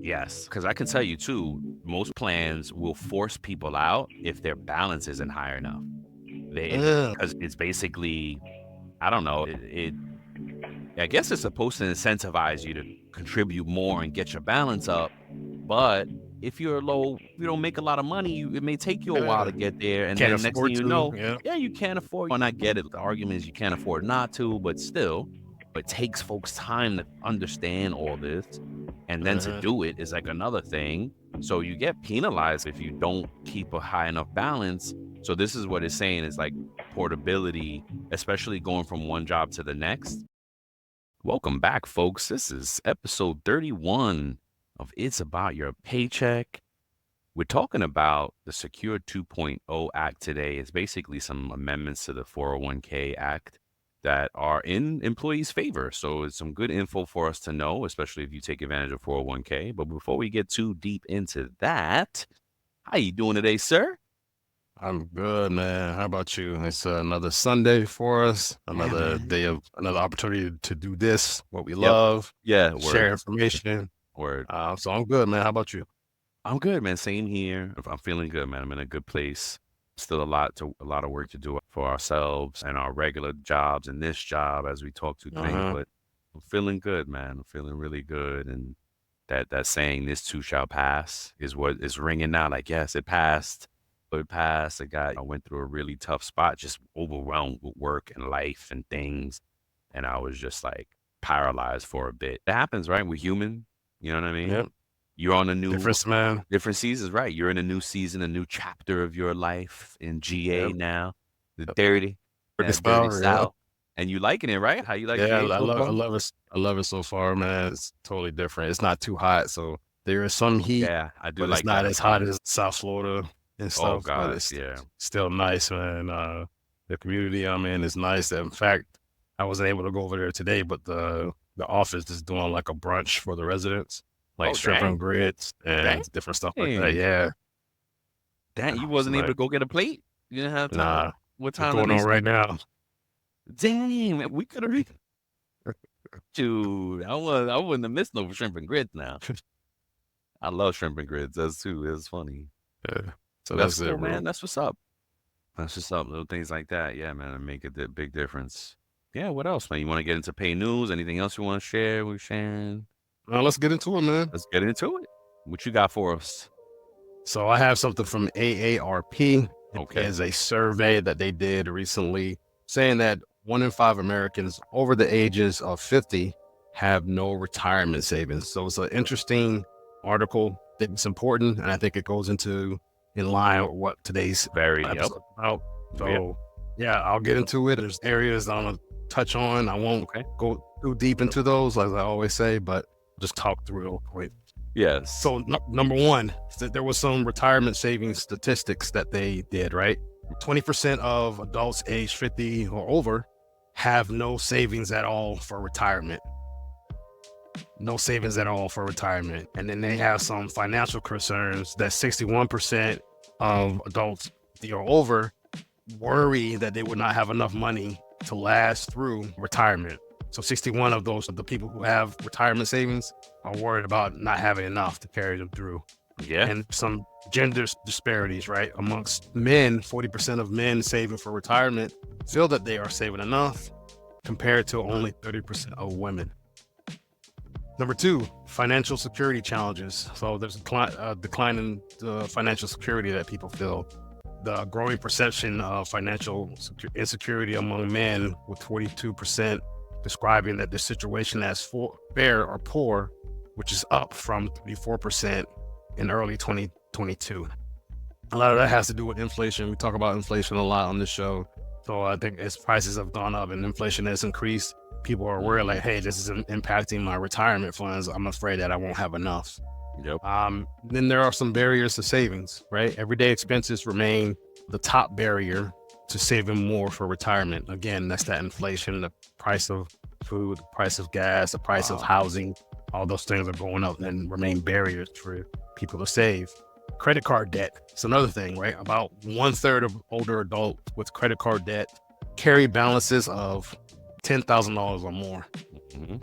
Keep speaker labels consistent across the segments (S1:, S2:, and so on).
S1: Yes, because I can tell you too, most plans will force people out if their balance isn't high enough.
S2: Yeah,
S1: Because it's basically, I don't know, I guess it's supposed to incentivize you to contribute more and get your balance up. But if you're low, you don't make a lot of money, it may take you a while
S2: yeah.
S1: to get there. And
S2: Can't
S1: then next thing
S2: afford
S1: you
S2: to.
S1: know,
S2: Yeah.
S1: yeah, you can't afford. And I get it. The argument is you can't afford not to, but still, it takes folks time to understand all this. And then to
S2: Uh-huh.
S1: do it is like another thing. So you get penalized if you don't keep a high enough balance. So this is what it's saying is like portability, especially going from one job to the next. Welcome back, folks. This is episode 31 of It's About Your Paycheck. We're talking about the Secure 2.0 Act today. It's basically some amendments to the 401k Act that are in employees' favor. So it's some good info for us to know, especially if you take advantage of 401k. But before we get too deep into that, how you doing today, sir?
S2: I'm good, man. How about you? It's another Sunday for us,
S1: Yeah,
S2: another
S1: man.
S2: day of another opportunity to do this, what we
S1: Yep.
S2: love,
S1: Yeah,
S2: share
S1: word,
S2: information.
S1: word.
S2: So I'm good, man. How about you?
S1: I'm good, man. Same here. I'm feeling good, man. I'm in a good place. Still a lot of work to do for ourselves and our regular jobs and this job as we talk to things,
S2: Uh-huh.
S1: but I'm feeling good, man. I'm feeling really good. And that saying "this too shall pass" is what is ringing now. Like, yes, it passed. But it passed. I went through a really tough spot, just overwhelmed with work and life and things. And I was just like paralyzed for a bit. It happens, right? We're human. You know what I mean?
S2: Yep.
S1: You're on a new
S2: Difference, man.
S1: different seasons, right? You're in a new season, a new chapter of your life in GA
S2: Yep.
S1: now, the
S2: Yep. Pretty
S1: dirty
S2: style, yeah.
S1: South, and you liking it, right? How you like
S2: Yeah,
S1: GA so
S2: I
S1: far?
S2: love it. I love it so far, man. It's totally different. It's not too hot, so there is some heat,
S1: Yeah, I do
S2: but it's
S1: like
S2: not
S1: that
S2: as hot
S1: about it.
S2: as South Florida and
S1: Oh
S2: stuff. But
S1: gosh,
S2: it's
S1: yeah.
S2: still nice, man. The community I'm in is nice. In fact, I wasn't able to go over there today, but the office is doing like a brunch for the residents, like
S1: Oh
S2: shrimp and
S1: dang,
S2: grits and different stuff like that.
S1: dang,
S2: Yeah,
S1: dang! You
S2: so
S1: wasn't able
S2: like,
S1: to go get a plate. You didn't have time.
S2: nah,
S1: What
S2: it's
S1: time did
S2: going
S1: they
S2: on
S1: say?
S2: right now.
S1: Dang, man, we could have. Dude, I wouldn't have missed no shrimp and grits. Now I love shrimp and grits. That's too. It's funny.
S2: Yeah. So
S1: That's
S2: that's it,
S1: cool, man.
S2: bro.
S1: That's what's up. That's just up. Little things like that. Yeah, man. It make a big difference. Yeah. What else, man? You want to get into pay news? Anything else you want to share? We're sharing.
S2: Now let's get into it, man.
S1: Let's get into it. What you got for us?
S2: So I have something from AARP. It
S1: Okay.
S2: is a survey that they did recently saying that 1 in 5 Americans over the ages of 50 have no retirement savings. So it's an interesting article. I think it's important, and I think it goes into in line with what today's
S1: Very. Yep.
S2: episode is about.
S1: Yep.
S2: So yeah, I'll get into it. There's areas I'm gonna touch on. I won't
S1: Okay.
S2: go too deep into those, as I always say, but just talk through real quick.
S1: Yes.
S2: So number one, there was some retirement savings statistics that they did, right? 20% of adults age 50 or over have no savings at all for retirement. No savings at all for retirement. And then they have some financial concerns that 61% of adults 50 or over worry that they would not have enough money to last through retirement. So 61 of those, the people who have retirement savings, are worried about not having enough to carry them through.
S1: Yeah.
S2: And some gender disparities, right? Amongst men, 40% of men saving for retirement feel that they are saving enough compared to only 30% of women. Number two, financial security challenges. So there's a decline in the financial security that people feel. The growing perception of financial insecurity among men, with 42% describing that their situation as fair or poor, which is up from 34% in early 2022. A lot of that has to do with inflation. We talk about inflation a lot on this show. So I think as prices have gone up and inflation has increased, people are aware like, hey, this is impacting my retirement funds. I'm afraid that I won't have enough.
S1: Yep.
S2: Then there are some barriers to savings, right? Everyday expenses remain the top barrier to saving more for retirement. Again, that's that inflation, the price of food, the price of gas, the price of housing, all those things are going up and remain barriers for people to save. Credit card debt is another thing, right? About 1/3 of older adults with credit card debt carry balances of $10,000 or more.
S1: Mhm.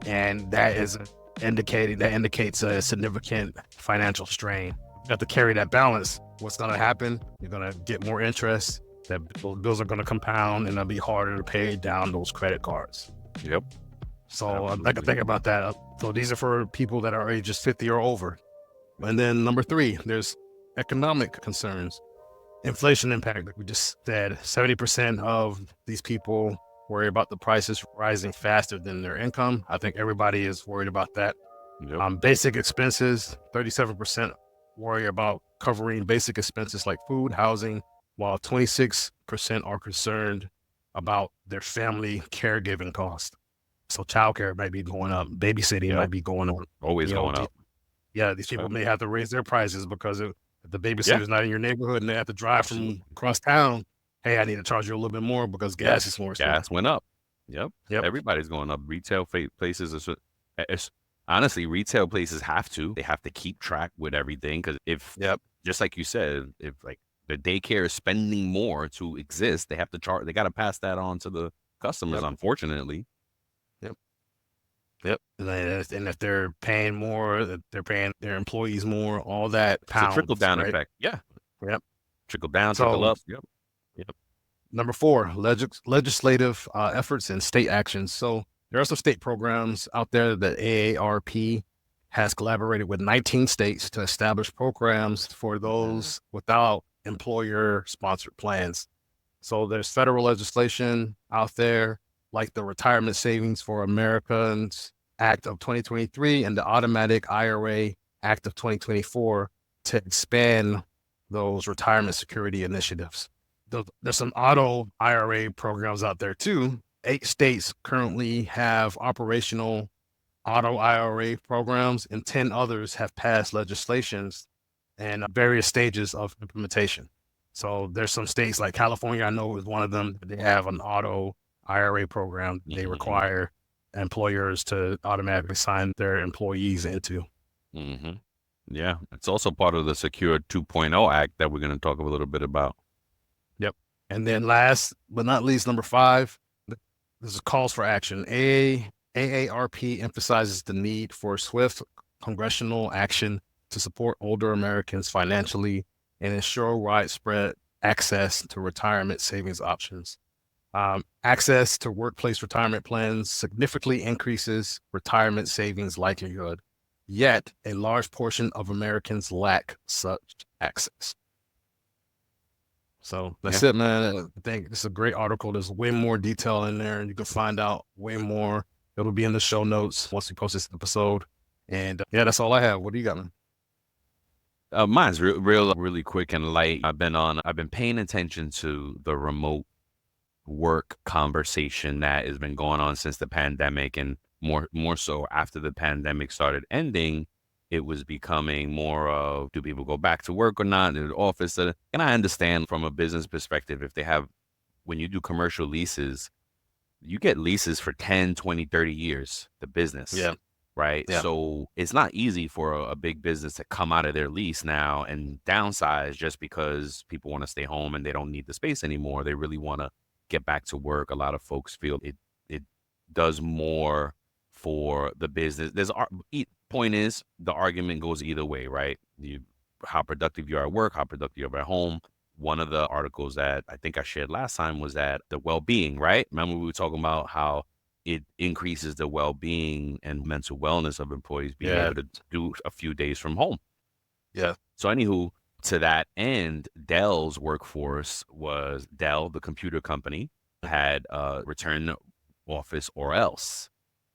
S2: And that is indicates a significant financial strain. You have to carry that balance. What's going to happen? You're going to get more interest. That those bills are going to compound, and it'll be harder to pay down those credit cards.
S1: Yep.
S2: So I can think about that. So these are for people that are ages 50 or over. And then number 3, there's economic concerns. Inflation impact, like we just said, 70% of these people worry about the prices rising faster than their income. I think everybody is worried about that.
S1: Yep.
S2: Basic expenses, 37% worry about covering basic expenses like food, housing, while 26% are concerned about their family caregiving costs. So childcare might be going up, babysitting might be going up.
S1: Always going up.
S2: These people may have to raise their prices because if the babysitter's
S1: Yeah.
S2: not in your neighborhood and they have to drive from across town, hey, I need to charge you a little bit more because gas is more expensive.
S1: Gas went up. Yep. Everybody's going up. Retail places honestly, retail places have to. They have to keep track with everything because if, just like you said, if like the daycare is spending more to exist, they have to charge. They got to pass that on to the customers. Unfortunately.
S2: And if they're paying more, they're paying their employees more, all that pounds.
S1: It's a trickle down effect. Yeah. Trickle down, trickle up.
S2: Number 4, legislative efforts and state actions. So there are some state programs out there that AARP has collaborated with 19 states to establish programs for those without employer-sponsored plans. So there's federal legislation out there, like the Retirement Savings for Americans Act of 2023 and the Automatic IRA Act of 2024 to expand those retirement security initiatives. There's some auto IRA programs out there too. 8 states currently have operational auto IRA programs, and 10 others have passed legislations and various stages of implementation. So there's some states like California, I know is one of them. They have an auto IRA program. They require employers to automatically sign their employees into.
S1: Yeah, it's also part of the Secure 2.0 Act that we're going to talk a little bit about.
S2: And then last but not least, number 5, this is calls for action. AARP emphasizes the need for swift congressional action to support older Americans financially and ensure widespread access to retirement savings options. Access to workplace retirement plans significantly increases retirement savings likelihood, yet a large portion of Americans lack such access. So that's it, man. I think this is a great article. There's way more detail in there, and you can find out way more. It'll be in the show notes once we post this episode. And that's all I have. What do you got, man?
S1: Mine's really quick and light. I've been paying attention to the remote work conversation that has been going on since the pandemic, and more so after the pandemic started ending. It was becoming more of, do people go back to work or not in the office? And I understand from a business perspective, when you do commercial leases, you get leases for 10, 20, 30 years, the business. Right. So it's not easy for a big business to come out of their lease now and downsize just because people want to stay home and they don't need the space anymore. They really want to get back to work. A lot of folks feel it does more for the business. Point is, the argument goes either way, right? How productive you are at work, how productive you are at home. One of the articles that I think I shared last time was that the well-being, right? Remember we were talking about how it increases the well-being and mental wellness of employees being able to do a few days from home. So anywho, to that end, Dell's workforce Dell, the computer company, had return to office or else.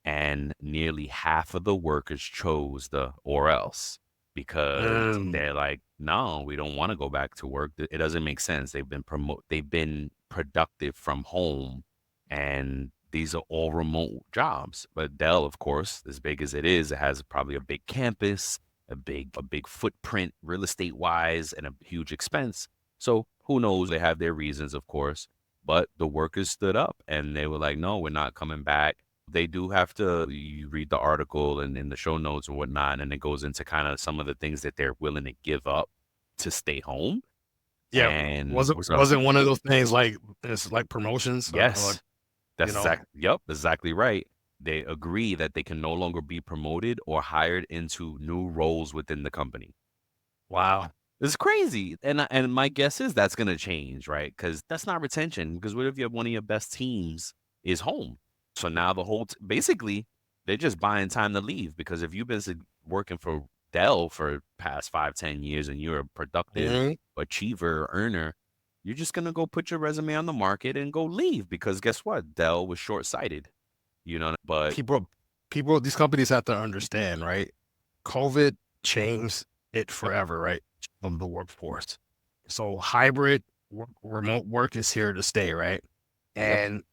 S1: And nearly half of the workers chose the or else because they're like, no, we don't want to go back to work. It doesn't make sense. They've been productive from home, and these are all remote jobs. But Dell, of course, as big as it has probably a big campus, a big footprint real estate wise, and a huge expense. So who knows? They have their reasons, of course. But the workers stood up and they were like, no, we're not coming back. They do have to, you read the article and in the show notes and whatnot, and it goes into kind of some of the things that they're willing to give up to stay home. And
S2: wasn't one of those things like it's like promotions?
S1: Yes. That's exactly right. they agree that they can no longer be promoted or hired into new roles within the company.
S2: Wow.
S1: It's crazy. And my guess is that's gonna change, right? Because that's not retention. Because what if you have one of your best teams is home? So now the whole basically they're just buying time to leave because if you've been working for Dell for past 5, 10 years and you're a productive
S2: Mhm.
S1: achiever, earner, you're just gonna go put your resume on the market and go leave because guess what? Dell was short sighted, but
S2: People, these companies have to understand, right? COVID changed it forever, right? Of the workforce. So hybrid remote work is here to stay, right?
S1: yep,
S2: And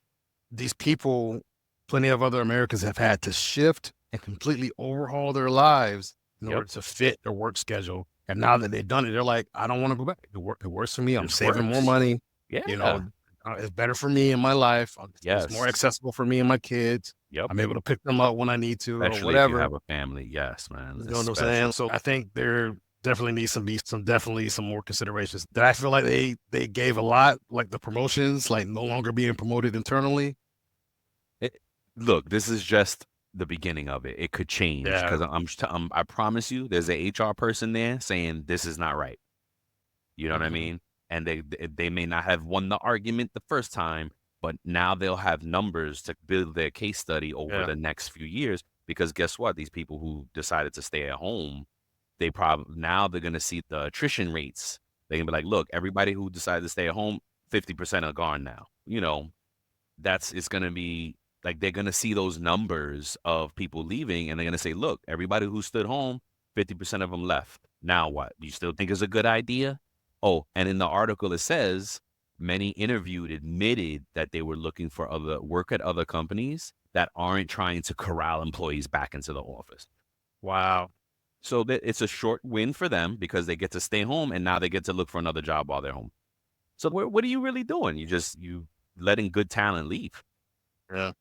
S2: these people, plenty of other Americans have had to shift and completely overhaul their lives in
S1: yep,
S2: order to fit their work schedule. And now that they've done it, they're like, I don't want to go back. It works for me. I'm
S1: this
S2: saving more
S1: works.
S2: money. You know,
S1: Yeah.
S2: it's better for me in my life. It's more
S1: Yes.
S2: accessible for me and my kids.
S1: Yep.
S2: I'm able to pick them up when I need to or
S1: Especially if you
S2: whatever.
S1: have a family. Yes, man.
S2: You know what I'm saying?
S1: Especially.
S2: So I think there definitely needs to be some more considerations. That I feel like they gave a lot, like the promotions, like no longer being promoted internally.
S1: It, look, this is just the beginning of it. It could change
S2: Yeah.
S1: because I promise you, there's a HR person there saying this is not right. You know what I
S2: Mhm.
S1: mean? And they may not have won the argument the first time, but now they'll have numbers to build their case study over
S2: Yeah.
S1: the next few years. Because guess what? These people who decided to stay at home, they probably now they're gonna see the attrition rates. They can be like, look, everybody who decided to stay at home, 50% are gone now. That's it's gonna be like they're gonna see those numbers of people leaving, and they're gonna say, "Look, everybody who stood home, 50% of them left. Now what? Do you still think it's a good idea?" Oh, and in the article it says many interviewed admitted that they were looking for other work at other companies that aren't trying to corral employees back into the office.
S2: Wow.
S1: So that it's a short win for them because they get to stay home and now they get to look for another job while they're home. So what are you really doing? You letting good talent leave.
S2: Yeah.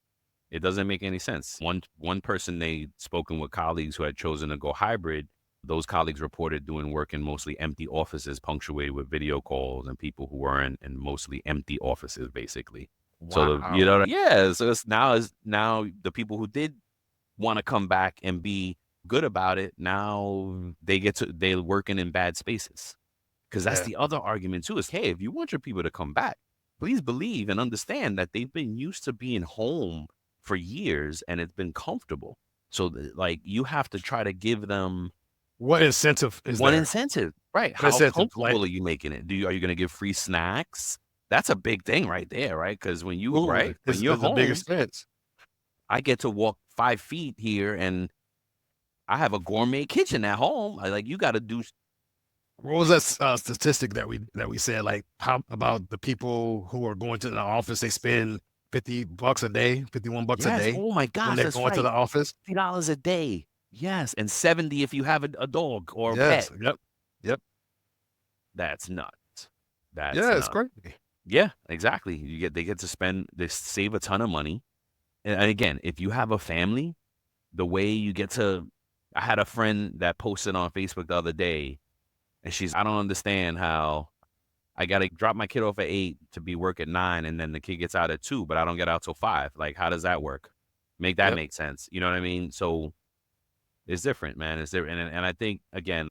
S1: It doesn't make any sense. One person they'd spoken with colleagues who had chosen to go hybrid. Those colleagues reported doing work in mostly empty offices, punctuated with video calls and people who were in mostly empty offices, basically. So
S2: Wow.
S1: yeah. So it's now the people who did want to come back and be good about it. Now they're working in bad spaces because that's
S2: Yeah.
S1: the other argument too. Is hey, if you want your people to come back, please believe and understand that they've been used to being home for years and it's been comfortable. So like you have to try to give them
S2: What incentive is
S1: one
S2: there?
S1: incentive, right?
S2: What
S1: How
S2: incentive? Like,
S1: comfortable are you making it? Are you going to give free snacks? That's a big thing right there, right? Because
S2: food
S1: when you're
S2: is the big
S1: home,
S2: expense.
S1: I get to walk 5 feet here and I have a gourmet kitchen at home. Like you got to do.
S2: What was that statistic that we said? Like, how about the people who are going to the office? They spend $50 a day, 51 bucks a
S1: Yes.
S2: day
S1: Oh my
S2: when
S1: gosh,
S2: they're
S1: that's
S2: going to
S1: right.
S2: the office.
S1: $50 a day. Yes, and 70 if you have a dog or a
S2: Yes.
S1: pet.
S2: Yep. Yep.
S1: That's nuts. That's
S2: Yeah, it's
S1: nuts.
S2: crazy.
S1: Yeah, exactly. They get to spend they save a ton of money. And again, if you have a family, the way you get to I had a friend that posted on Facebook the other day and I don't understand how I gotta drop my kid off at 8 to be work at 9 and then the kid gets out at 2, but I don't get out till 5. Like, how does that work? Make that
S2: Yep.
S1: make sense. You know what I mean? So it's different, man. It's different. And I think again,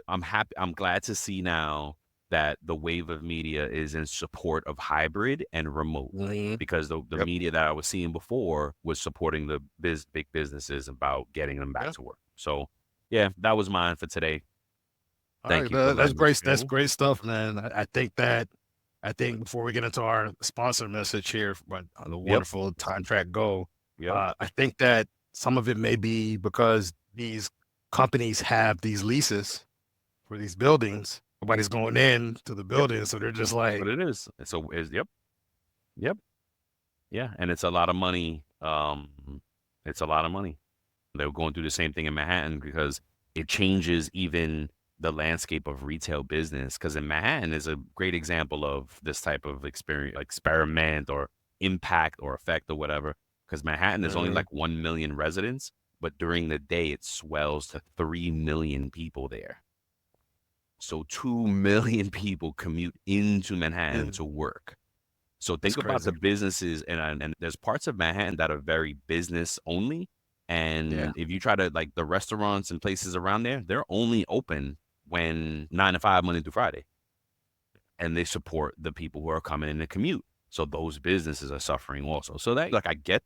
S1: I'm glad to see now that the wave of media is in support of hybrid and remote
S2: Mhm.
S1: because the
S2: Yep.
S1: media that I was seeing before was supporting the big businesses about getting them back
S2: Yeah.
S1: to work. So yeah, that was mine for today.
S2: All
S1: Thank
S2: right,
S1: you for
S2: man. That's
S1: letting me
S2: great. That's
S1: spill.
S2: great stuff, man. I think before we get into our sponsor message here, but the
S1: Yep.
S2: wonderful Time Track Go,
S1: Yep.
S2: I think that some of it may be because these companies have these leases for these buildings. Nobody's going in to the
S1: Yep.
S2: building, so they're just
S1: That's what
S2: like,
S1: it is. Yep. Yep. Yeah. And it's a lot of money. It's a lot of money. They were going through the same thing in Manhattan because it changes even the landscape of retail business. Because in Manhattan is a great example of this type of experiment or impact or effect or whatever. Because Manhattan is only
S2: Mhm.
S1: like 1 million residents, but during the day it swells to 3 million people there. So 2 million people commute into Manhattan
S2: And
S1: to work. So
S2: It's
S1: think about
S2: crazy.
S1: the businesses, and there's parts of Manhattan that are very business only.
S2: Yeah.
S1: And if you try to, like, the restaurants and places around there, they're only open when 9 to 5, Monday through Friday, and they support the people who are coming in to commute. So those businesses are suffering also. So that, like, I get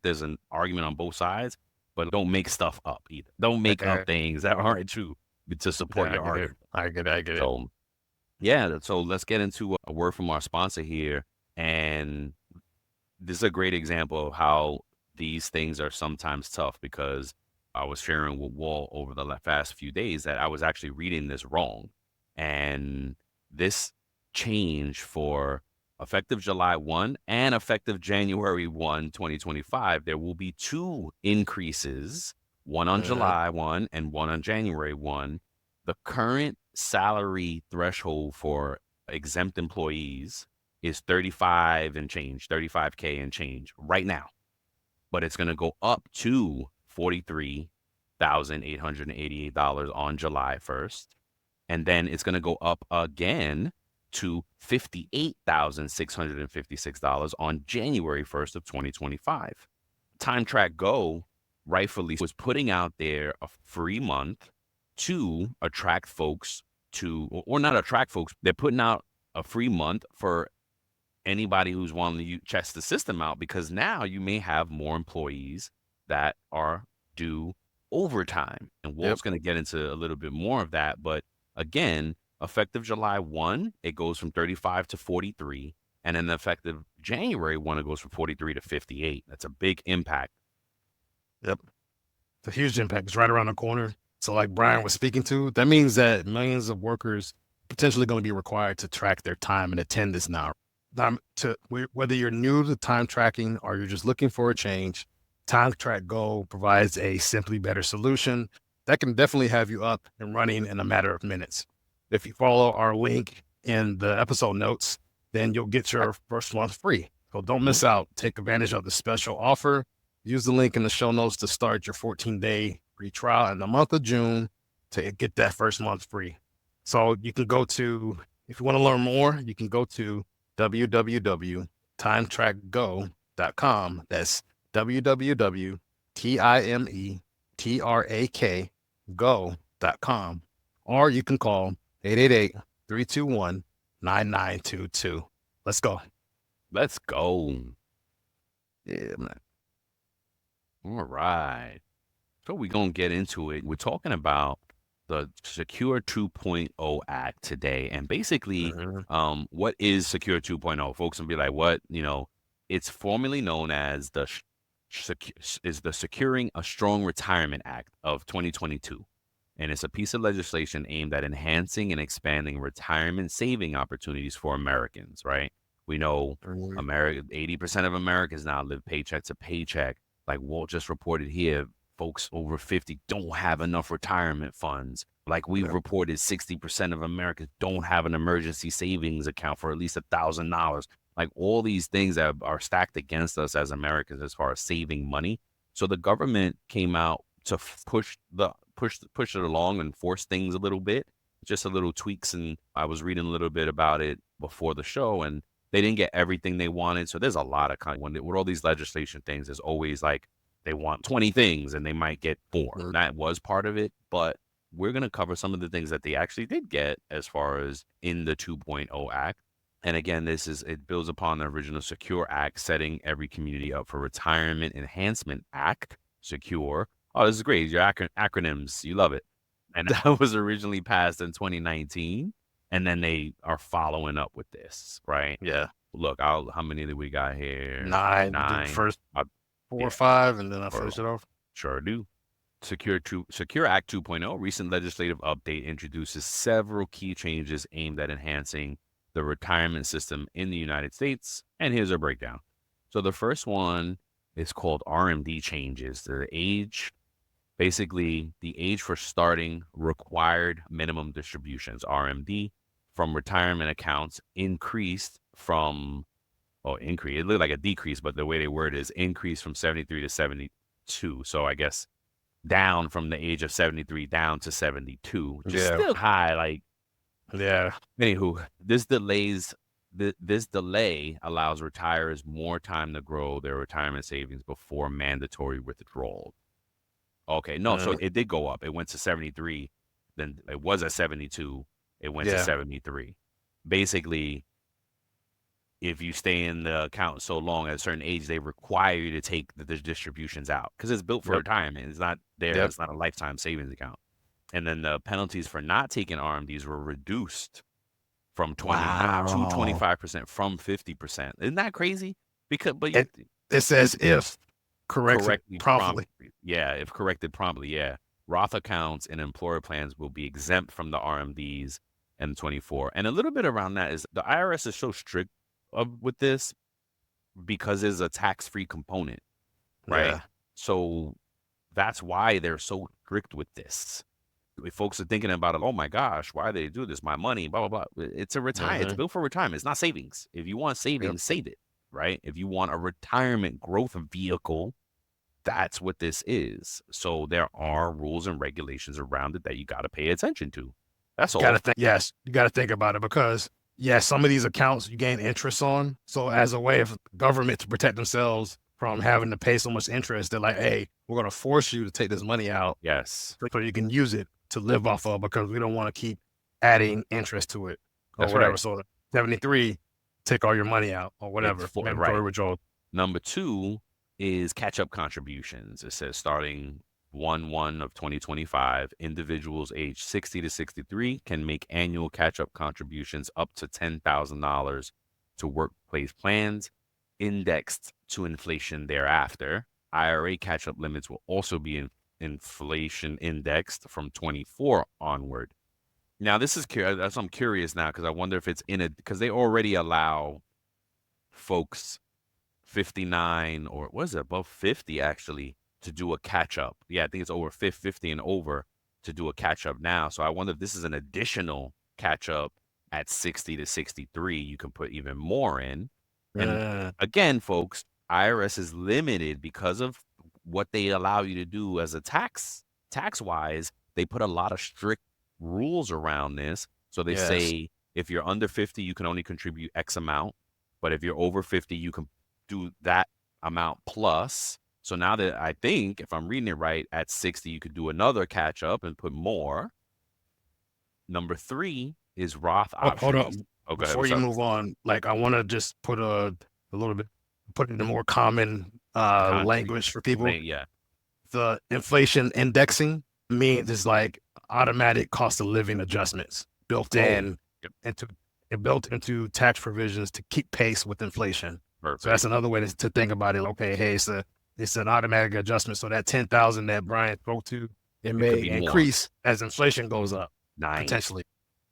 S1: there's an argument on both sides, but don't make stuff up either. Don't make up
S2: Yeah.
S1: things that aren't true to support
S2: Yeah, I
S1: your
S2: get it.
S1: argument.
S2: I get it. I get it.
S1: So yeah, so let's get into a word from our sponsor here. And this is a great example of how these things are sometimes tough, because I was sharing with Wall over the past few days that I was actually reading this wrong. And this change for effective July 1 and effective January 1, 2025, there will be two increases, one on
S2: Mhm.
S1: July 1 and one on January 1. The current salary threshold for exempt employees is 35 and change, 35K and change right now. But it's going to go up to $43,888 on July 1st. And then it's going to go up again to $58,656 on January 1st of 2025. TimeTrakGO rightfully was putting out there a free month to attract folks to, or not attract folks, they're putting out a free month for anybody who's wanting to test the system out, because now you may have more employees that are due overtime. And
S2: Yep.
S1: Walt's going to get into a little bit more of that. But again, effective July 1, it goes from 35 to 43. And then effective January 1, it goes from 43 to 58. That's a big impact.
S2: Yep. It's a huge impact. It's right around the corner. So, like Brian was speaking to, that means that millions of workers potentially going to be required to track their time and attendance now. Whether you're new to time tracking or you're just looking for a change, TimeTrakGO provides a simply better solution that can definitely have you up and running in a matter of minutes. If you follow our link in the episode notes, then you'll get your first month free. So don't miss out. Take advantage of the special offer. Use the link in the show notes to start your 14-day free trial in the month of June to get that first month free. So you can go to, if you want to learn more, you can go to www.timetrakgo.com. That's www.timetrakgo.com. Or you can call 888-321-9922. Let's go.
S1: Let's go.
S2: Yeah, man.
S1: All right. So we're going to get into it. We're talking about the Secure 2.0 Act today. And basically,
S2: Mhm.
S1: what is Secure 2.0? Folks will be like, what? It's formally known as the Securing a Strong Retirement Act of 2022. And it's a piece of legislation aimed at enhancing and expanding retirement saving opportunities for Americans, right? We know
S2: Mhm.
S1: America, 80% of Americans now live paycheck to paycheck. Like Walt just reported here, folks over 50 don't have enough retirement funds. Like we've
S2: Yep.
S1: reported, 60% of Americans don't have an emergency savings account for at least $1,000. Like all these things that are stacked against us as Americans as far as saving money. So the government came out to push it along and force things a little bit, just a little tweaks. And I was reading a little bit about it before the show, and they didn't get everything they wanted. So there's a lot of with all these legislation things, there's always like they want 20 things and they might get 4.
S2: Mhm.
S1: That was part of it, but we're going to cover some of the things that they actually did get as far as in the 2.0 Act. And again, it builds upon the original Secure Act, setting every community up for Retirement Enhancement Act, Secure. Oh, this is great. Your acronyms, you love it. And that was originally passed in 2019. And then they are following up with this, right?
S2: Yeah.
S1: Look, how many did we got here?
S2: 9. We did the
S1: 9.
S2: first 4 or
S1: Yeah,
S2: 5, and then I
S1: or
S2: finished it off.
S1: sure do. Secure Act 2.0, recent legislative update, introduces several key changes aimed at enhancing the retirement system in the United States. And here's a breakdown. So the first one is called RMD changes. Basically the age for starting required minimum distributions, RMD, from retirement accounts increased from, it looked like a decrease, but the way they word it is increased from 73 to 72. So I guess down from the age of 73 down to 72, which is
S2: Yeah.
S1: still high. Like,
S2: Yeah.
S1: anywho, this delays this delay allows retirees more time to grow their retirement savings before mandatory withdrawal. Okay, no, so it did go up. It went to 73. Then it was at 72. It went to
S2: Yeah.
S1: 73. Basically, if you stay in the account so long at a certain age, they require you to take the distributions out because it's built for
S2: Yep.
S1: retirement. It's not there.
S2: Yep.
S1: It's not a lifetime savings account. And then the penalties for not taking RMDs were reduced from 20 to
S2: Wow.
S1: 25% from 50%. Isn't that crazy? Because but you,
S2: It says if corrected
S1: correctly
S2: promptly.
S1: promptly, yeah, if corrected promptly, yeah. Roth accounts and employer plans will be exempt from the RMDs and 24. And a little bit around that is the IRS is so strict with this because there's a tax-free component, right?
S2: Yeah.
S1: So that's why they're so strict with this. If folks are thinking about it, oh my gosh, why do they do this? My money, blah, blah, blah. It's a retire. It's
S2: Mhm.
S1: built for retirement. It's not savings. If you want
S2: Yep.
S1: savings, save it, right? If you want a retirement growth vehicle, that's what this is. So there are rules and regulations around it that you got to pay attention to. That's
S2: Got to
S1: all.
S2: think. Yes, you got to think about it because some of these accounts you gain interest on. So as a way of government to protect themselves from having to pay so much interest, they're like, "Hey, we're going to force you to take this money out
S1: Yes,
S2: so you can use it to live off of because we don't want to keep adding interest to it or
S1: that's
S2: whatever."
S1: right.
S2: So 73, take all your money out or
S1: It's
S2: whatever,
S1: for
S2: mandatory
S1: right.
S2: withdrawal.
S1: Number two is catch-up contributions. It says starting 1/1 of 2025, individuals aged 60 to 63 can make annual catch-up contributions up to $10,000 to workplace plans, indexed to inflation thereafter. IRA catch-up limits will also be inflation indexed from 24 onward. Now, this is curious. I'm curious now because I wonder if it's because they already allow folks 59 or was it above 50 actually to do a catch up. Yeah, I think it's over 50 and over to do a catch up now. So I wonder if this is an additional catch up at 60 to 63. You can put even more in. And
S2: Uh,
S1: again, folks, IRS is limited because of what they allow you to do as a tax wise. They put a lot of strict rules around this. So they
S2: yes.
S1: say if you're under 50, you can only contribute X amount. But if you're over 50, you can do that amount plus. So now that I think, if I'm reading it right, at 60, you could do another catch up and put more. Number three is Roth
S2: Hold up.
S1: options. Oh, go ahead.
S2: Before
S1: What's
S2: you
S1: up?
S2: move on, like I want to just put a little bit, put it in more common
S1: Concrete.
S2: language for people.
S1: Yeah.
S2: The inflation indexing means it's like automatic cost of living adjustments built
S1: Oh,
S2: in
S1: yep.
S2: into built into tax provisions to keep pace with inflation. So that's
S1: Perfect.
S2: another way to think about it. Okay, hey, it's an automatic adjustment. So that 10,000 that Brian spoke to, it
S1: It could
S2: may
S1: be more.
S2: increase as inflation goes up
S1: Nice.
S2: potentially.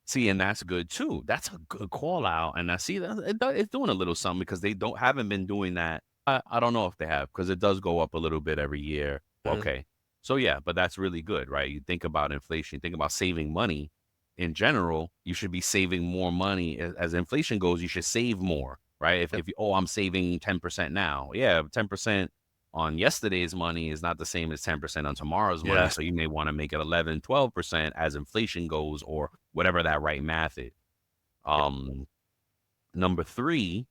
S1: See, and that's good too. That's a good call out. And I see that it's doing a little something because they haven't been doing that. I don't know if they have because it does go up a little bit every year.
S2: Mhm.
S1: Okay. So yeah, but that's really good, right? You think about inflation, you think about saving money in general, you should be saving more money as inflation goes, you should save more, right? If you, oh, I'm saving 10% now. Yeah, 10% on yesterday's money is not the same as 10% on tomorrow's money.
S2: Yeah.
S1: So you may want to make it 11, 12% as inflation goes or whatever that right math is. Um, Number three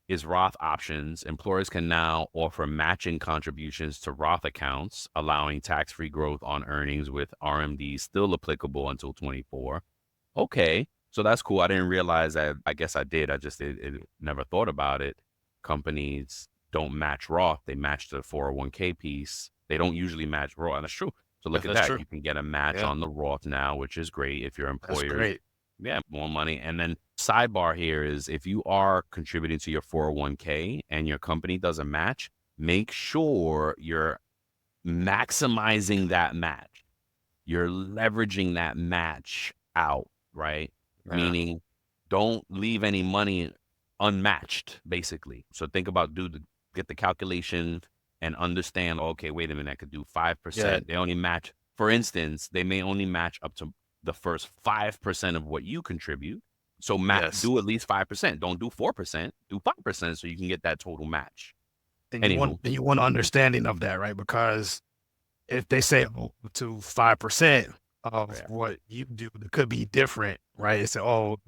S1: is Roth options. Employers can now offer matching contributions to Roth accounts, allowing tax-free growth on earnings with RMDs still applicable until 24. Okay, so that's cool. I didn't realize that. I guess I did. I just never thought about it. Companies don't match Roth. They match the 401k piece. They don't usually match Roth. And that's true. So look at
S2: That's
S1: that.
S2: true.
S1: You can get a match
S2: Yeah,
S1: on the Roth now, which is great if your
S2: that's
S1: employers,
S2: great.
S1: yeah, more money. And then sidebar here is if you are contributing to your 401k and your company doesn't match, make sure you're maximizing that match. You're leveraging that match out, right?
S2: Yeah.
S1: Meaning don't leave any money unmatched, basically. So think about get the calculation and understand, okay, wait a minute, I could do
S2: Yeah.
S1: 5%. They only match, for instance, they may only match up to the first 5% of what you contribute. So
S2: Yes.
S1: do at least 5%. Don't do 4%, do 5% so you can get that total match.
S2: And
S1: Anywho,
S2: you want understanding of that, right? Because if they say to 5% of
S1: yeah.
S2: what you do, it could be different, right? It's it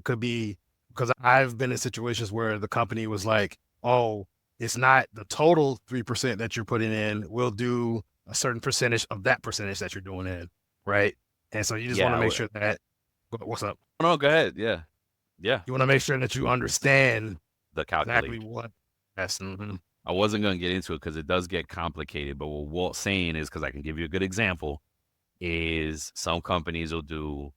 S2: could be because I've been in situations where the company was like, oh, it's not the total 3% that you're putting in. We'll do a certain percentage of that percentage that you're doing in. Right. And so you just want to
S1: Yeah.
S2: make sure that, what's up?
S1: No, go ahead. Yeah. Yeah.
S2: You want to make sure that you understand
S1: The
S2: exactly
S1: calculation.
S2: what. Yes. Mhm.
S1: I wasn't going to get into it because it does get complicated. But what Walt's saying is, because I can give you a good example, is some companies will do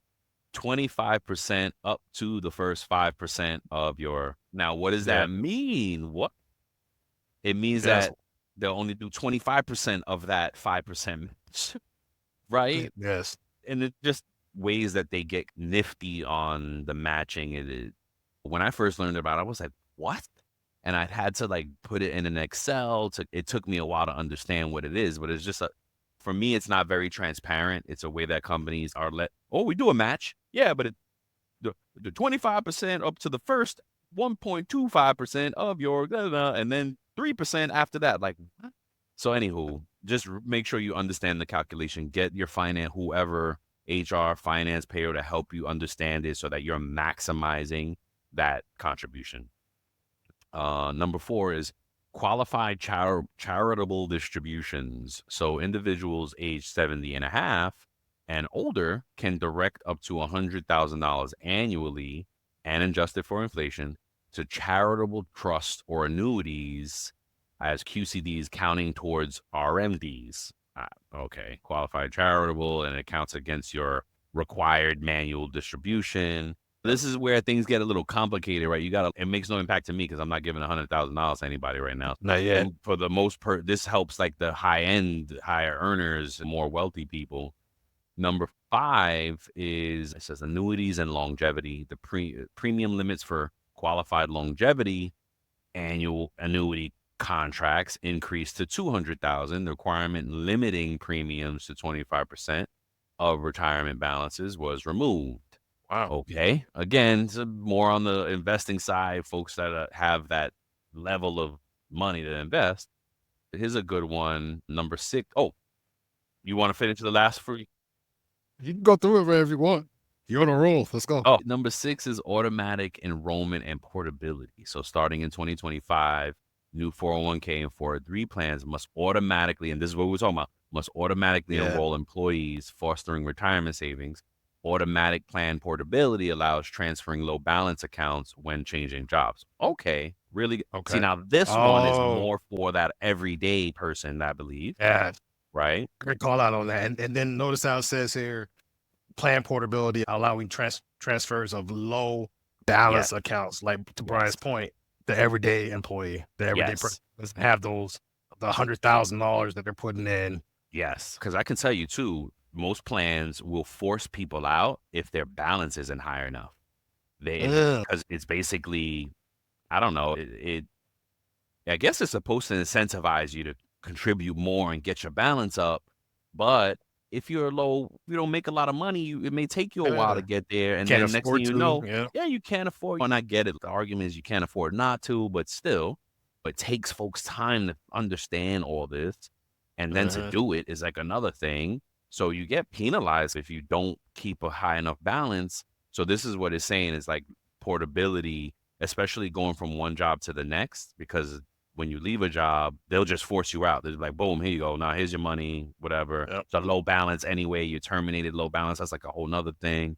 S1: 25% up to the first 5% of your. Now, what does
S2: Yeah.
S1: that mean? What it means
S2: Yes.
S1: that they'll only do 25% of that 5%, right?
S2: Yes.
S1: And it just ways that they get nifty on the matching. When I first learned about it, I was like, what? And I had to like put it in an Excel. It took me a while to understand what it is, but it's just for me, it's not very transparent. It's a way that companies are oh, we do a match. Yeah, but the 25% up to the first 1.25% of your, blah, blah, and then 3% after that. Like, what? So anywho, just make sure you understand the calculation. Get your whoever HR, finance, payroll to help you understand it so that you're maximizing that contribution. Number 4 is qualified charitable distributions. So individuals age 70 and a half and older can direct up to $100,000 annually and adjusted for inflation to charitable trust or annuities as QCDs counting towards RMDs. Okay, qualified charitable, and it counts against your required manual distribution. This is where things get a little complicated, right? It makes no impact to me because I'm not giving $100,000 to anybody right now.
S2: Not yet.
S1: For the most part, this helps like the higher earners, more wealthy people. Number 5 is, it says annuities and longevity. The premium limits for qualified longevity annual annuity contracts increased to 200,000. The requirement limiting premiums to 25% of retirement balances was removed.
S2: Wow.
S1: Okay. Again, more on the investing side, folks that have that level of money to invest. Here's a good one. Number 6. Oh, you want to finish the last 3?
S2: You can go through it if you want. You're on a roll. Let's go.
S1: Oh, number 6 is automatic enrollment and portability. So starting in 2025, new 401k and 403 plans must automatically, and this is what we're talking about, must automatically enroll employees, fostering retirement savings. Automatic plan portability allows transferring low balance accounts when changing jobs. Okay, really.
S2: Okay.
S1: See, now this one is more for that everyday person, I believe.
S2: Yeah.
S1: Right.
S2: Great call out on that. And then notice how it says here, plan portability, allowing transfers of low balance accounts. Like to Brian's point, the everyday employee, the everyday person doesn't have the $100,000 that they're putting in.
S1: Yes, because I can tell you too, most plans will force people out if their balance isn't high enough. Because it's basically, I don't know, I guess it's supposed to incentivize you to contribute more and get your balance up. But if you're low, you don't make a lot of money, it may take you a while to get there. And then next thing you know, you can't afford. And I get it. The argument is you can't afford not to, but still, it takes folks time to understand all this. And then to do it is like another thing. So you get penalized if you don't keep a high enough balance. So this is what it's saying is like portability, especially going from one job to the next, because when you leave a job, they'll just force you out. They're like, boom, here you go. Now here's your money, whatever. It's a low balance anyway. You terminated low balance. That's like a whole nother thing.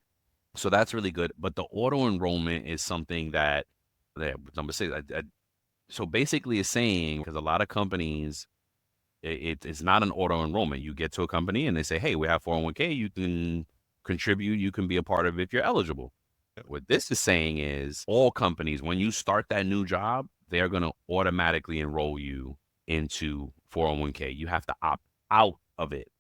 S1: So that's really good. But the auto enrollment is something that number 6. So basically it's saying, because a lot of companies, it's not an auto enrollment. You get to a company and they say, hey, we have 401k. You can contribute. You can be a part of it if you're eligible. What this is saying is all companies, when you start that new job, they're going to automatically enroll you into 401k. You have to opt out of it.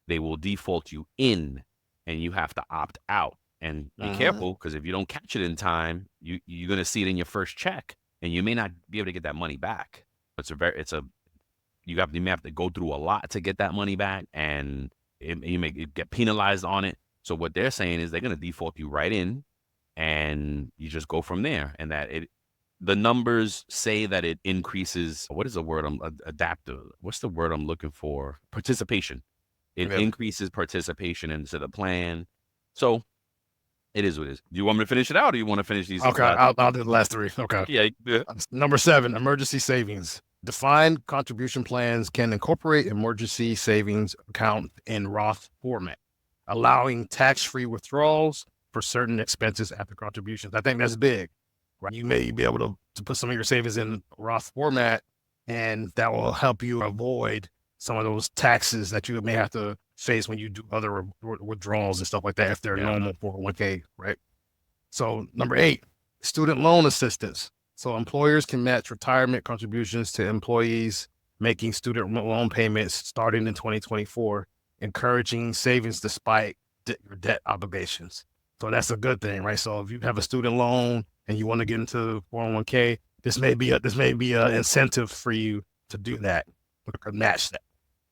S1: They will default you in and you have to opt out. And be careful, because if you don't catch it in time, you're going to see it in your first check and you may not be able to get that money back. You may have to go through a lot to get that money back, and you may get penalized on it. So what they're saying is they're going to default you right in, and you just go from there. And the numbers say that it increases. What is the word? Adaptive. What's the word I'm looking for? Participation. It increases participation into the plan. So It is what it is. Do you want me to finish it out, or do you want to finish these
S2: Okay,
S1: last?
S2: I'll do the last three. Okay.
S1: Yeah, yeah.
S2: Number 7, emergency savings. Defined contribution plans can incorporate emergency savings account in Roth format, allowing tax-free withdrawals for certain expenses after contributions. I think that's big, right? You may be able to put some of your savings in Roth format, and that will help you avoid some of those taxes that you may have to face when you do other withdrawals and stuff like that if they're normal 401k, right? So number 8, student loan assistance. So employers can match retirement contributions to employees making student loan payments starting in 2024, encouraging savings despite your debt obligations. So that's a good thing, right? So if you have a student loan and you want to get into 401k, this may be a incentive for you to do that, or match that,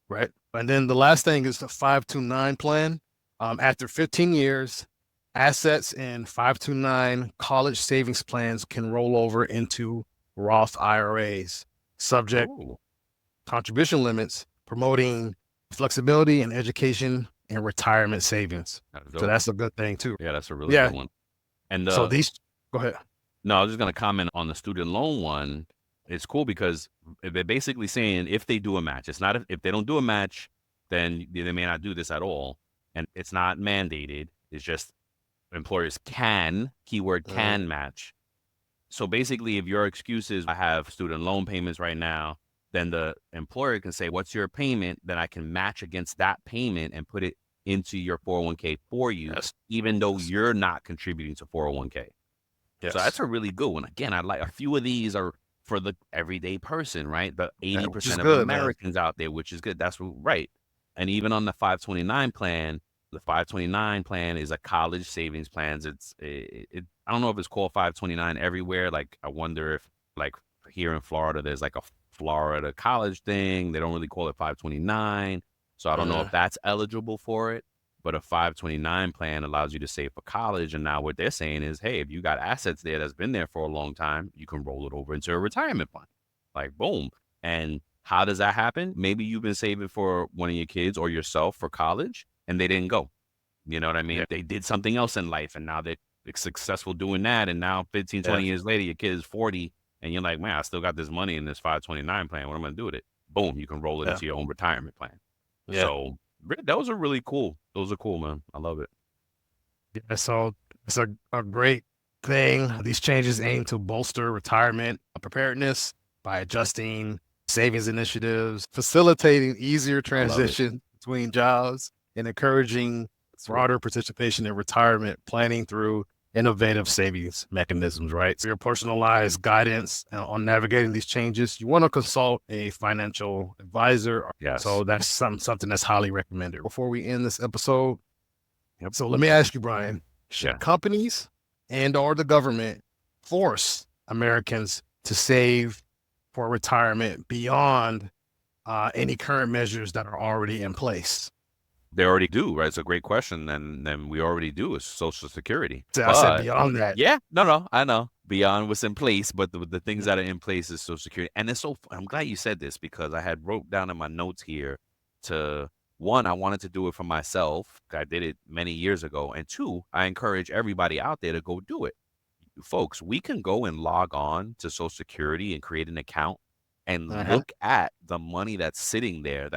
S2: right? And then the last thing is the 529 plan. After 15 years, assets in 529 college savings plans can roll over into Roth IRAs, subject contribution limits, promoting flexibility in education and retirement savings. So that's a good thing too.
S1: Yeah, that's a really good one. And
S2: so these, go ahead.
S1: No, I was just going to comment on the student loan one. It's cool because they're basically saying if they do a match, it's not if they don't do a match, then they may not do this at all. And it's not mandated. It's just employers can, keyword can match. So basically, if your excuse is I have student loan payments right now, then the employer can say, what's your payment? Then I can match against that payment and put it into your 401k for you, even though you're not contributing to 401k. Yes. So that's a really good one. Again, I like a few of these are for the everyday person, right? The 80% of Americans out there, which is good. That's right. And even on the 529 plan, the 529 plan is a college savings plan. I don't know if it's called 529 everywhere. Like, I wonder if, like, here in Florida, there's like a Florida college thing. They don't really call it 529. So I don't know if that's eligible for it. But a 529 plan allows you to save for college. And now what they're saying is, hey, if you got assets there that's been there for a long time, you can roll it over into a retirement plan. Like, boom. And how does that happen? Maybe you've been saving for one of your kids or yourself for college and they didn't go. You know what I mean? They did something else in life and now they're successful doing that. And now 15, 20 years later, your kid is 40 and you're like, man, I still got this money in this 529 plan. What am I going to do with it? Boom, you can roll it into your own retirement plan. So those are really cool. Those are cool, man. I love it.
S2: Yeah, so it's a great thing. These changes aim to bolster retirement preparedness by adjusting savings initiatives, facilitating easier transition between jobs, and encouraging broader participation in retirement planning through innovative savings mechanisms, right? So your personalized guidance on navigating these changes, you want to consult a financial advisor.
S1: Yes.
S2: So that's something that's highly recommended. Before we end this episode, so let me ask you, Brian, should companies and or the government force Americans to save for retirement beyond any current measures that are already in place?
S1: They already do, right? It's a great question. And then we already do is Social Security.
S2: So I said beyond that.
S1: Yeah, no, I know. Beyond what's in place, but the things that are in place is Social Security. And it's I'm glad you said this because I had wrote down in my notes here one, I wanted to do it for myself. I did it many years ago. And two, I encourage everybody out there to go do it. Folks, we can go and log on to Social Security and create an account and look at the money that's sitting there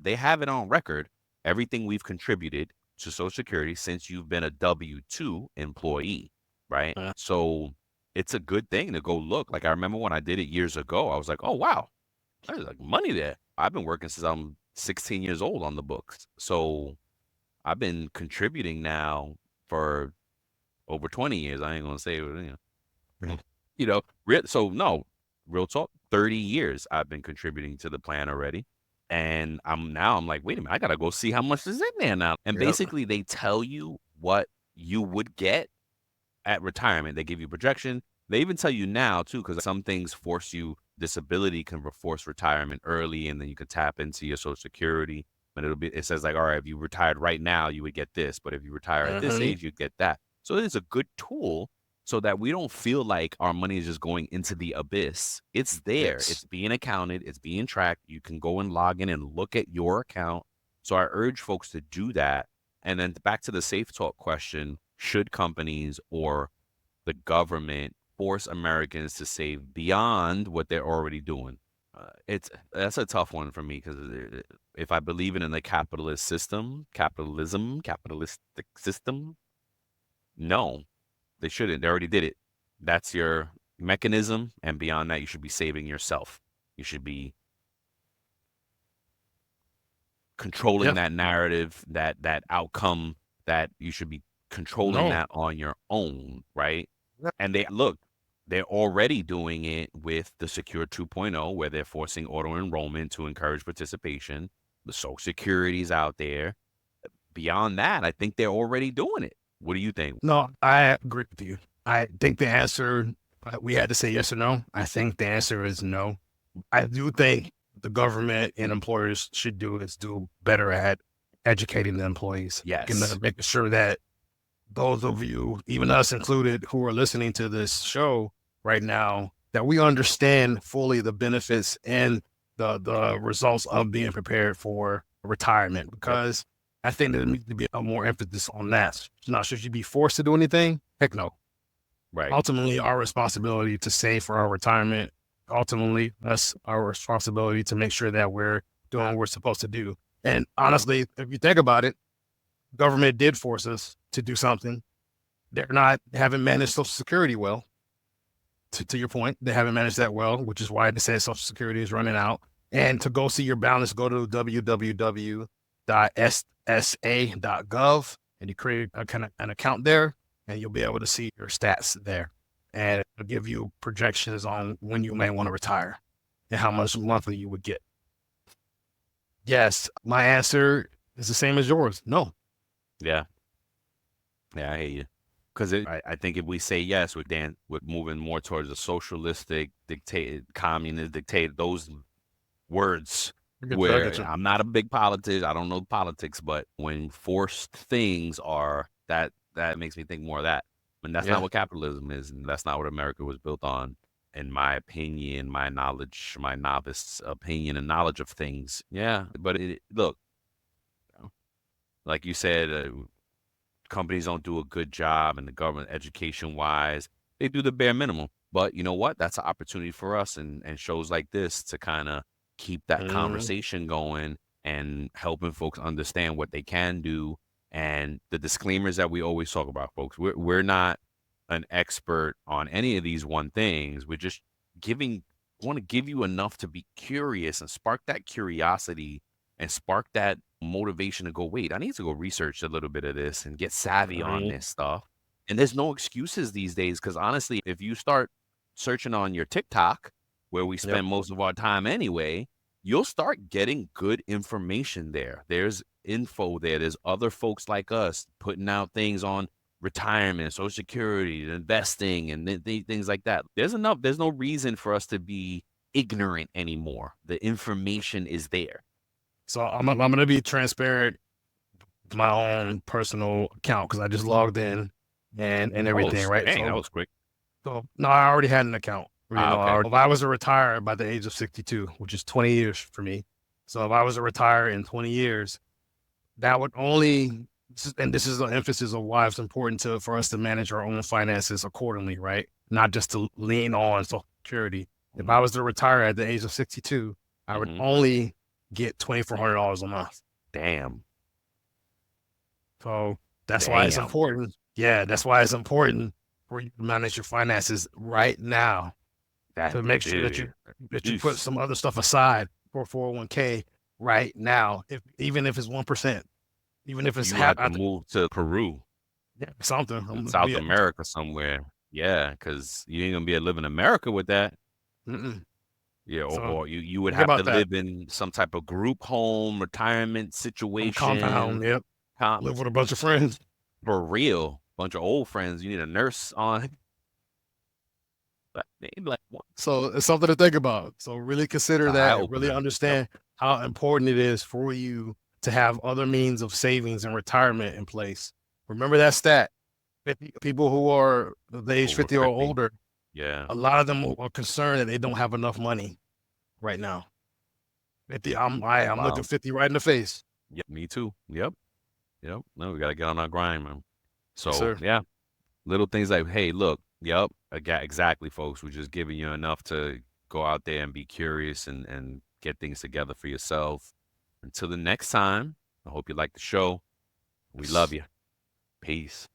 S1: they have it on record. Everything we've contributed to Social Security since you've been a W-2 employee, right? So it's a good thing to go look. Like I remember when I did it years ago, I was like, oh, wow, there's like money there. I've been working since I'm 16 years old on the books. So I've been contributing now for over 20 years. I ain't going to say, real talk, 30 years I've been contributing to the plan already. And I'm like, wait a minute, I got to go see how much is in there now. And basically they tell you what you would get at retirement. They give you projection. They even tell you now too, because some things force you, disability can force retirement early and then you can tap into your Social Security. And it says like, all right, if you retired right now, you would get this. But if you retire at this age, you'd get that. So it's a good tool so that we don't feel like our money is just going into the abyss. It's there. It's being accounted. It's being tracked. You can go and log in and look at your account. So I urge folks to do that. And then back to the Safe Talk question, should companies or the government force Americans to save beyond what they're already doing? That's a tough one for me because if I believe in the capitalistic system, no, they shouldn't. They already did it. That's your mechanism, and beyond that, you should be saving yourself. You should be controlling
S2: Yeah.
S1: that narrative, that outcome, that you should be controlling
S2: No.
S1: that on your own, right?
S2: Yeah.
S1: And they're already doing it with the Secure 2.0, where they're forcing auto enrollment to encourage participation. The Social Security's out there. Beyond that, I think they're already doing it. What do you think?
S2: No, I agree with you. I think the answer, we had to say yes or no. I think the answer is no. I do think the government and employers should do better at educating the employees.
S1: Yes.
S2: Making sure that those of you, even us included, who are listening to this show right now, that we understand fully the benefits and the results of being prepared for retirement. Because I think there needs to be a more emphasis on that. Now, should you be forced to do anything? Heck no.
S1: Right.
S2: Ultimately, our responsibility to save for our retirement. Ultimately, that's our responsibility to make sure that we're doing what we're supposed to do. And honestly, if you think about it, government did force us to do something. They haven't managed Social Security well. To your point, they haven't managed that well, which is why they say Social Security is running out. And to go see your balance, go to www.ssa.gov and you create an account there, and you'll be able to see your stats there. And it'll give you projections on when you may want to retire and how much monthly you would get. Yes, my answer is the same as yours. No.
S1: Yeah. Yeah, I hear you. Because I think if we say yes, we're moving more towards a socialistic, communist, dictator, those words where I'm not a big politician. I don't know politics, but when forced things are, that makes me think more of that. And that's not what capitalism is. And that's not what America was built on, in my opinion, my knowledge, my novice opinion and knowledge of things. Yeah. But look, like you said, companies don't do a good job, and the government, education wise, they do the bare minimum. But you know what? That's an opportunity for us and shows like this to kind of keep that conversation going and helping folks understand what they can do. And the disclaimers that we always talk about, folks, we're not an expert on any of these one things. We're just want to give you enough to be curious and spark that curiosity and spark that motivation to go, wait, I need to go research a little bit of this and get savvy on this stuff. And there's no excuses these days, because honestly, if you start searching on your TikTok, where we spend most of our time anyway, you'll start getting good information there. There's info there. There's other folks like us putting out things on retirement, Social Security, investing, and things like that. There's no reason for us to be ignorant anymore. The information is there.
S2: So I'm going to be transparent with my own personal account, because I just logged in and everything, right?
S1: Dang, that was quick.
S2: So no, I already had an account.
S1: Okay.
S2: If I was to retire by the age of 62, which is 20 years for me. So if I was to retire in 20 years, that would only, and this is the emphasis of why it's important for us to manage our own finances accordingly, right? Not just to lean on Social Security. If I was to retire at the age of 62, I would only get $2,400 a month.
S1: Damn.
S2: So that's why it's important. Yeah, that's why it's important for you to manage your finances right now. To make sure that you put some other stuff aside for 401k right now, even if it's 1%, even if it's
S1: you have to move to Peru,
S2: something,
S1: South America somewhere. Yeah, because you ain't gonna be able to live in America with that. Yeah, or you would have to live in some type of group home, retirement situation,
S2: compound. Live with a bunch of friends.
S1: For real, bunch of old friends. You need a nurse on.
S2: So it's something to think about. So really consider that, and really understand how important it is for you to have other means of savings and retirement in place. Remember that stat. People who are the age 50 or older, a lot of them are concerned that they don't have enough money right now. I'm looking 50 right in the face.
S1: Yeah, me too. Yep. No, we got to get on our grind, man.
S2: Yes,
S1: So
S2: sir.
S1: yeah, little things like, hey, look, yep, exactly, folks. We're just giving you enough to go out there and be curious and get things together for yourself. Until the next time, I hope you like the show. We love you. Peace.